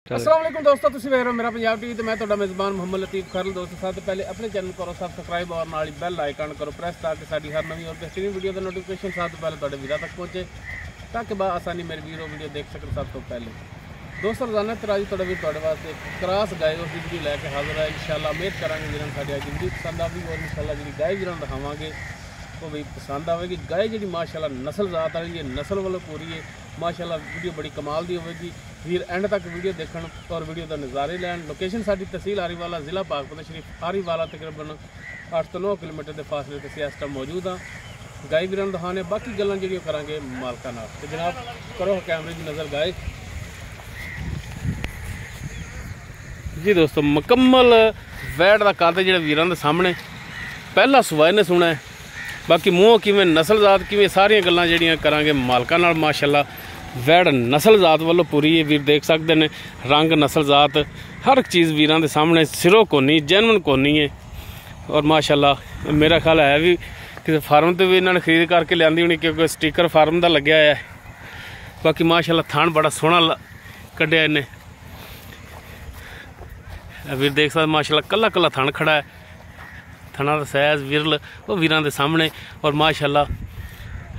अस्सलाम वालेकुम दोस्तों, तुसीं वेख रहे हो मेरा पंजाब टीवी तो मैं तुहाडा मेज़बान मोहम्मद लतीफ़ खरल। दोस्तों सब तो पहले अपने चैनल करो सबसक्राइब और नाल बैल आइकन करो प्रेस ताकि साडी हर नवी और बेहतरीन वीडियो का नोटिफिकेशन सब तो पहले तुहाडे वीरा तक पहुँचे ताकि आसानी मेरे वीरो वीडियो देख सकन। सब तो पहले दोस्तों रोजाना तराजी तुहाडा वीर तुहाडे वास्ते क्रॉस गाय और वीडियो लैके हाजिर है। इंशाअल्लाह उम्मीद करांगे वीरां साडी अज वीडियो पसंद आवेगी और इंशाअल्लाह जी गाय वीरां दिखावांगे वो भी पसंद आएगी। गाय जी माशाल्लाह नस्ल जात वाली है, नस्ल वालों पूरी है माशाल्लाह। वीडियो बड़ी कमाल की होगी, वीर एंड तक वीडियो देखने और वीडियो का नज़ारे लैन। लोकेशन साडी तहसील आरीवाला, जिला पाकपत शरीफ आरीवाला, तकरीबन 8 तो 9 किलोमीटर के फासले से इस टाइम मौजूद हाँ। गाय वीरां दिखाने बाकी गल्लां जिहड़ियां करांगे मालकां नाल। ते जनाब करो कैमरे की नज़र गाय जी। दोस्तों मुकम्मल वैट का कद जिहड़ा वीरां दे सामने पहला सुबह ने सुना है। बाकी मूँह किवें नस्ल जात किवें सारियां गल्लां जिहड़ियां करांगे मालकां नाल। माशाअल्लाह वैड़ नस्ल जात वालों पूरी है, वीर देख सकते हैं रंग नस्ल जात हर एक चीज़ वीरां दे सामने सिरों कोनी जैनवन कोनी है। और माशाअल्लाह मेरा ख्याल है भी किसी फार्म तो भी इन्होंने खरीद करके लिया होनी क्योंकि स्टिकर फार्म का लग्या है। बाकी माशाअल्लाह थान बड़ा सोहना कढ़िया इन्हें, वीर देख सकते माशाअल्लाह कला कला थान खड़ा है। थाना का सैज विरल वो वीरां दे सामने और माशाअल्लाह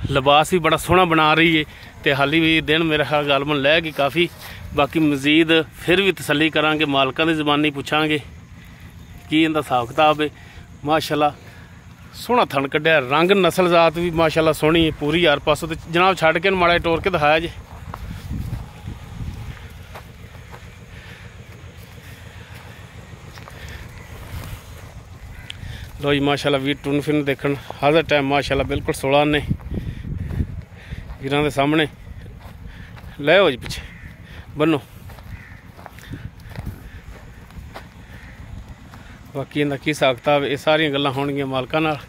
लिबास भी बड़ा सोहना बना रही है। तो हाली भी दिन मेरा ख्याल गालबन लैगी काफ़ी। बाकी मजीद फिर भी तसली करांगे मालकां दी ज़बानी पुछांगे कि इनका हिसाब किताब है। माशाअल्लाह सोहना थन कढ़िया, रंग नस्ल जात भी माशाअल्लाह सोहनी है पूरी यार पासों। तो जनाब छड़ के माड़ा टोर के दिखाया जे। लो जी माशाअल्लाह वीर टून फिन देखन हर टाइम माशाअल्लाह बिल्कुल 16 ने वीरां दे सामने ले हो जी पिछे बनो। बाकी इनका की हिसाब किताब ये सारियां गल्लां होणगियां मालकां नाल।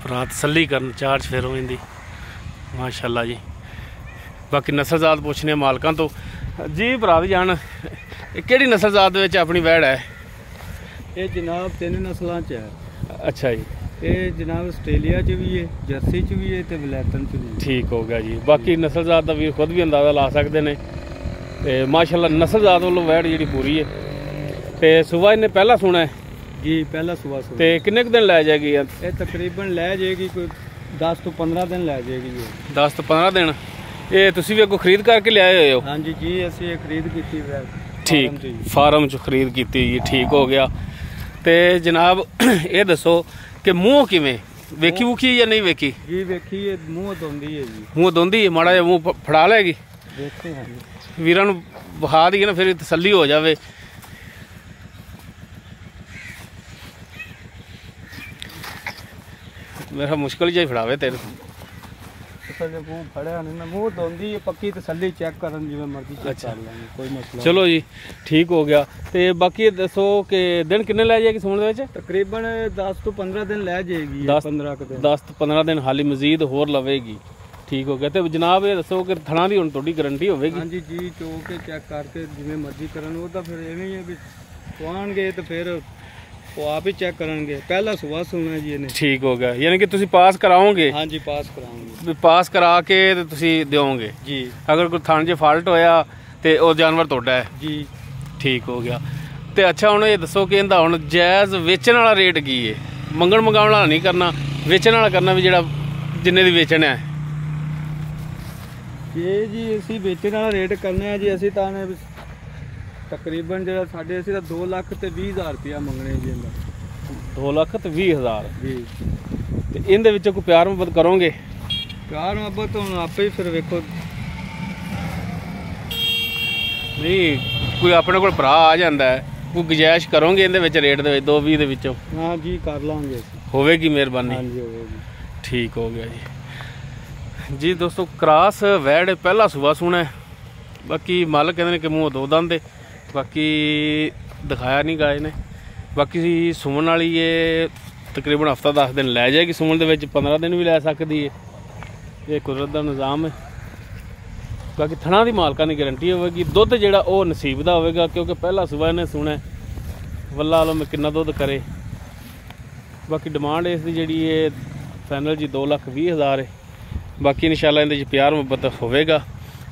भरा तसल्ली करन चार चफेरों इंदी माशाअल्लाह जी। बाकी नस्ल जात पुछने मालकां तो जी। भरा दी जान किहड़ी नस्ल जात विच अपनी वैड़ है? ये जनाब 3 नस्लों च है। अच्छा जी। ये जनाब आस्ट्रेलिया च भी है, जर्सी च भी है ते वलैतन च भी। ठीक हो गया जी। बाकी नस्ल जात का वीर खुद भी अंदाज़ा ला सकते हैं। तो माशाअल्लाह नस्ल जात वालों वैड़ जी पूरी है। तो सुबह इन्हें पहला सुना है जी, पहला सुबह। तो किन्ने दिन लै जाएगी? ये तकरीबन लै जाएगी कोई 10 तो 15 दिन लै जाएगी। 10 तो 15 दिन। ये तुसी भी अगों खरीद करके ले आए हो? हाँ जी जी, असीं ये खरीद की वैड़ ठीक फार्म च खरीद की जी। ठीक हो गया। तो जनाब ये दसो कि मूँह किवें वेखी वूखी या नहीं वेखी? जी वेखी है, मूँह धोंदी है जी। मूँह धोंदी है, माड़ा जिहा मूँह फड़ा लेगी? देखते हैं वीरां नूं बहा दी ना फिर तसल्ली हो जाए। मेरा मुश्किल जिहा फड़ावे तेरे मूँह फड़िया नहीं ना, मूँह धोंदी है पक्की तसल्ली चेक करन जिवें मर्जी चेक कर लेंगे, कोई मसला। चलो जी ठीक हो गया। तो बाकी दसो कि दिन किन्ने लै जाएगी सूण दे विच? तकरीबन 10 तो 15 दिन लै जाएगी। 10 तो 15 दिन हाली मजीद होर लवेगी। ठीक हो गया। तो जनाब ये दसो कि थणा दी हुण तुहाडी गारंटी होवेगी? हाँ जी जी, चो के चेक करके जिवें मर्जी करन। वो तो फिर इवें ही है भी सुआणगे तो फिर वो आप ही चेक करेंगे। पहला सुबह सुना है जी इन्हें। ठीक हो गया, यानी कि तुसी पास कराओगे? हाँ जी पास कराओगे। पास करा के ते तुसी देओगे जी। अगर कोई थान च फाल्ट होया तो वो जानवर तुहाडा है जी। ठीक हो गया। तो अच्छा हुण ये दसो कि इहदा हुण जायज़ वेचण वाला रेट की है? मंगण मंगाउण वाला नहीं करना, वेचण वाला करना भी जिहड़ा जिन्ने दी वेचना है? ये जी असीं वेचण वाला रेट करने हैं जी। असीं तां तकरीबन जो साढ़े असीं 2 लाख ते 20 हज़ार रुपया मंगने जी। 2 लाख ते 20 हज़ार जी। तो इहदे विच कोई प्यार मुहब्बत करोगे? प्यार मुहब्बत तो आपे ही फिर वेखो नहीं कोई अपने कोल भरा आ जाता है, कोई गुजाइश करोगे इहदे विच रेट दे 2-20 दे विचों? हाँ जी कर लांगे, होवेगी मेहरबानी। हाँ जी होवेगी। ठीक हो गया जी। जी दोस्तों क्रॉस वैड़ पहला सुबह सुना है। बाकी मालक कहते हैं कि मूँह 2 दंद है। बाकी दिखाया नहीं गाय ने। बाकी सुमन वाली ये तकरीबन हफ्ता 10 दिन लै जाएगी। सुमन दे विच 15 दिन भी लै सकती है, ये कुदरत का निज़ाम है। बाकी थणा की मालकां की गारंटी होगी। दुध जिहड़ा वो नसीब का होगा क्योंकि पहला सुबह इन्हें सुना वल्ला आलो में कितना दुध करे। बाकी डिमांड इसकी जी ਫਾਈਨਲ ਜੀ 2,20,000 ਹੈ। ਬਾਕੀ ਇਨਸ਼ਾਅੱਲਾ ਇਹਦੇ 'ਚ ਪਿਆਰ ਮੁਹੱਬਤ ਹੋਵੇਗਾ।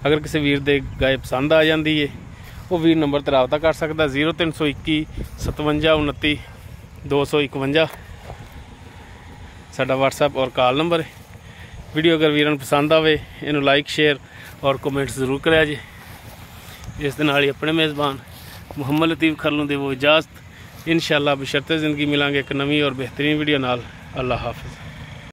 ਅਗਰ ਕਿਸੇ ਵੀਰ ਦੇ ਗਾਏ ਪਸੰਦ ਆ ਜਾਂਦੀ ਹੈ ਉਹ ਵੀਰ ਨੰਬਰ 'ਤੇ ਰਾਬਤਾ ਕਰ ਸਕਦਾ 0321 57 29 251 ਸਾਡਾ WhatsApp ਔਰ ਕਾਲ ਨੰਬਰ ਹੈ। ਵੀਡੀਓ ਅਗਰ ਵੀਰਾਂ ਨੂੰ ਪਸੰਦ ਆਵੇ ਇਹਨੂੰ ਲਾਈਕ ਸ਼ੇਅਰ ਔਰ ਕਮੈਂਟ ਜ਼ਰੂਰ ਕਰਿਆ ਜੇ। ਇਸ ਦੇ ਨਾਲ ਹੀ ਆਪਣੇ ਮੇਜ਼ਬਾਨ ਮੁਹੰਮਦ ਲਤੀਫ ਖਰਲੋਂ ਦੇ वो इजाज़त। इंशाअल्लाह बशर्ते ज़िंदगी मिलांगे एक नवी और बेहतरीन वीडियो नाल। अल्लाह हाफिज़।